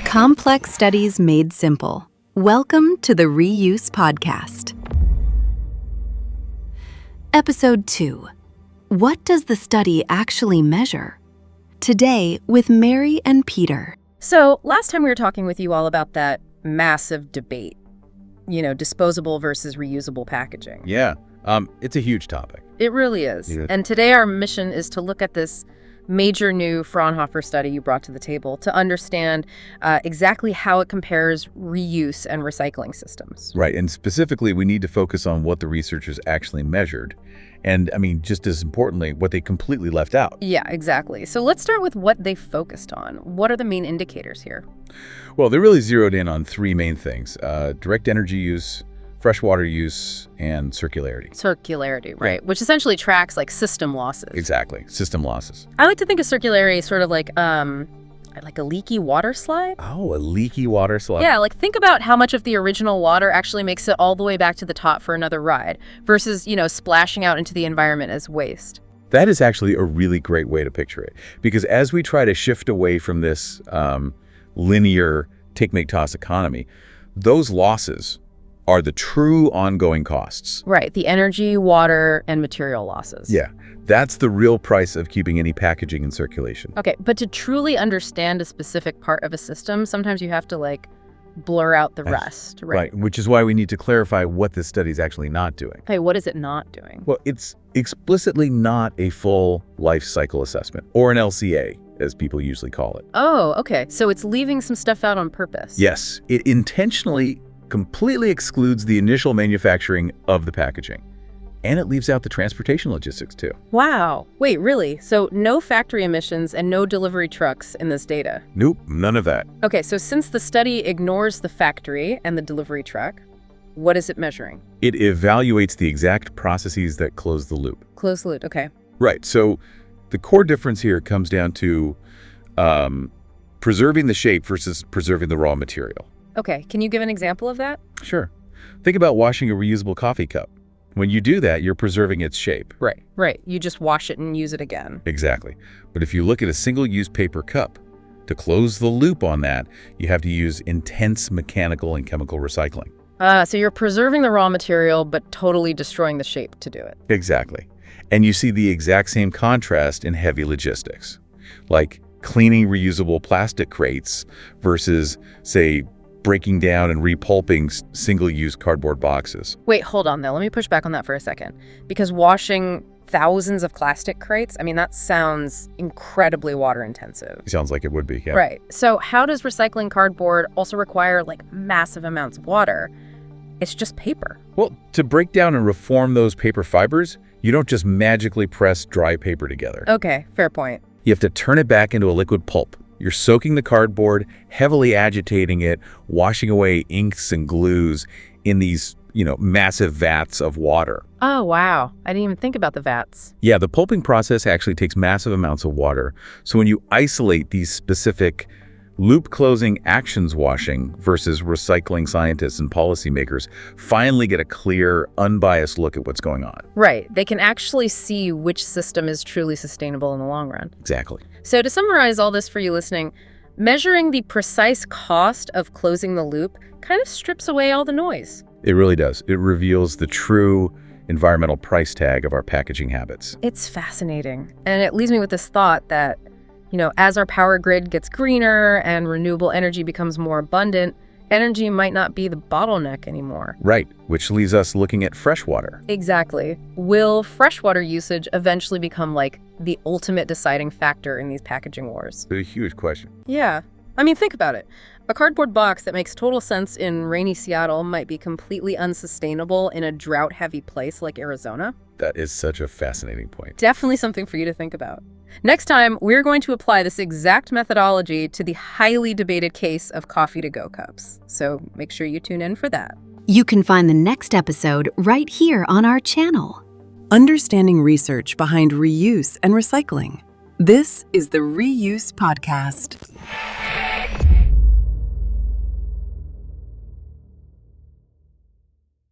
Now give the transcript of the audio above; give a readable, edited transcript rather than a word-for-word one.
Complex studies made simple. Welcome to the Reuse Podcast. Episode 2. What does the study actually measure? Today with Mary and Peter. So last time we were talking with you all about that massive debate, disposable versus reusable packaging. Yeah, it's a huge topic. It really is. Yeah. And today our mission is to look at this major new Fraunhofer study you brought to the table to understand exactly how it compares reuse and recycling systems. Right, and specifically, we need to focus on what the researchers actually measured. And, just as importantly, what they completely left out. Yeah, exactly. So let's start with what they focused on. What are the main indicators here? Well, they really zeroed in on three main things: direct energy use, freshwater use, and circularity. Circularity, right? Which essentially tracks like system losses. Exactly, system losses. I like to think of circularity sort of like a leaky water slide. Oh, a leaky water slide. Yeah, like think about how much of the original water actually makes it all the way back to the top for another ride versus, splashing out into the environment as waste. That is actually a really great way to picture it. Because as we try to shift away from this linear take-make-toss economy, those losses are the true ongoing costs. Right, the energy, water, and material losses. Yeah, that's the real price of keeping any packaging in circulation. Okay, but to truly understand a specific part of a system, sometimes you have to blur out the rest, right? Right, which is why we need to clarify what this study is actually not doing. Okay, what is it not doing? Well, it's explicitly not a full life cycle assessment, or an LCA, as people usually call it. Oh, okay, so it's leaving some stuff out on purpose. Yes, it intentionally completely excludes the initial manufacturing of the packaging. And it leaves out the transportation logistics too. Wow. Wait, really? So no factory emissions and no delivery trucks in this data? Nope, none of that. Okay, so since the study ignores the factory and the delivery truck, what is it measuring? It evaluates the exact processes that close the loop. Close the loop, okay. Right, so the core difference here comes down to preserving the shape versus preserving the raw material. Okay, can you give an example of that? Sure. Think about washing a reusable coffee cup. When you do that, you're preserving its shape. Right. You just wash it and use it again. Exactly. But if you look at a single-use paper cup, to close the loop on that, you have to use intense mechanical and chemical recycling. So you're preserving the raw material, but totally destroying the shape to do it. Exactly. And you see the exact same contrast in heavy logistics, like cleaning reusable plastic crates versus, say, breaking down and repulping single-use cardboard boxes. Wait, hold on though. Let me push back on that for a second. Because washing thousands of plastic crates, that sounds incredibly water intensive. Sounds like it would be, yeah. Right. So how does recycling cardboard also require massive amounts of water? It's just paper. Well, to break down and reform those paper fibers, you don't just magically press dry paper together. Okay, fair point. You have to turn it back into a liquid pulp. You're soaking the cardboard, heavily agitating it, washing away inks and glues in these, massive vats of water. Oh, wow. I didn't even think about the vats. Yeah, the pulping process actually takes massive amounts of water. So when you isolate these specific loop-closing actions washing versus recycling, scientists and policymakers finally get a clear, unbiased look at what's going on. Right. They can actually see which system is truly sustainable in the long run. Exactly. So to summarize all this for you listening, measuring the precise cost of closing the loop kind of strips away all the noise. It really does. It reveals the true environmental price tag of our packaging habits. It's fascinating. And it leaves me with this thought that, as our power grid gets greener and renewable energy becomes more abundant, energy might not be the bottleneck anymore. Right, which leaves us looking at freshwater. Exactly. Will freshwater usage eventually become the ultimate deciding factor in these packaging wars? It's a huge question. Yeah. Think about it. A cardboard box that makes total sense in rainy Seattle might be completely unsustainable in a drought-heavy place like Arizona. That is such a fascinating point. Definitely something for you to think about. Next time, we're going to apply this exact methodology to the highly debated case of coffee-to-go cups. So make sure you tune in for that. You can find the next episode right here on our channel. Understanding research behind reuse and recycling. This is the Reuse Podcast.